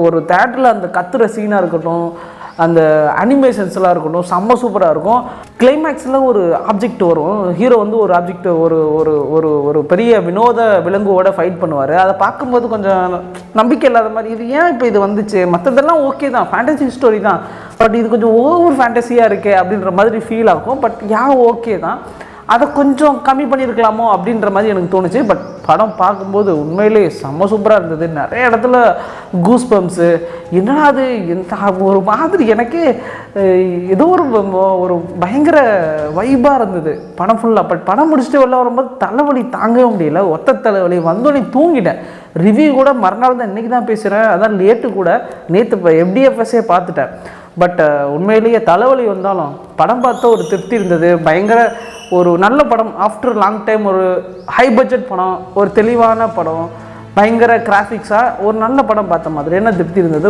ஒரு தேட்டரில் அந்த கத்துற சீனாக இருக்கட்டும், அந்த அனிமேஷன்ஸ்லாம் இருக்கட்டும், செம்ம சூப்பராக இருக்கும். கிளைமேக்ஸில் ஒரு ஆப்ஜெக்ட் வரும், ஹீரோ வந்து ஒரு ஆப்ஜெக்ட் ஒரு ஒரு ஒரு ஒரு பெரிய வினோத விலங்குவோட ஃபைட் பண்ணுவார். அதை பார்க்கும்போது கொஞ்சம் நம்பிக்கை இல்லாத மாதிரி, இது ஏன் இப்போ இது வந்துச்சு, மற்றதெல்லாம் ஓகே தான், ஃபேண்டசி ஸ்டோரி தான், பட் இது கொஞ்சம் ஓவர் ஃபேண்டசியாக இருக்கே அப்படின்ற மாதிரி ஃபீல் ஆகும். பட் ஓகே தான், அதை கொஞ்சம் கம்மி பண்ணியிருக்கலாமோ அப்படின்ற மாதிரி எனக்கு தோணுச்சு. பட் படம் பார்க்கும்போது உண்மையிலே செம்ம சூப்பராக இருந்தது. நிறைய இடத்துல கூஸ் பம்ப்ஸு, என்னடா அது ஒரு மாதிரி எனக்கே ஏதோ ஒரு பயங்கர வைப்பாக இருந்தது படம் ஃபுல்லாக. பட் படம் முடிச்சுட்டு வெளில வரும்போது தலைவலி தாங்கவே முடியல, ஒத்த தலைவலி வந்தோடனே தூங்கிட்டேன். ரிவ்யூ கூட மறுநாள் தான், இன்றைக்கி தான் பேசுகிறேன், அதான் லேட்டு கூட, நேற்று இப்போ FDFSே பார்த்துட்டேன். பட் உண்மையிலேயே தலைவலி வந்தாலும் படம் பார்த்தா ஒரு திருப்தி இருந்தது. பயங்கர ஒரு நல்ல படம், ஆஃப்டர் லாங் டைம் ஒரு ஹை பட்ஜெட் படம், ஒரு தெளிவான படம், பயங்கர கிராஃபிக்ஸாக ஒரு நல்ல படம் பார்த்த மாதிரி என்ன திருப்தி இருந்தது.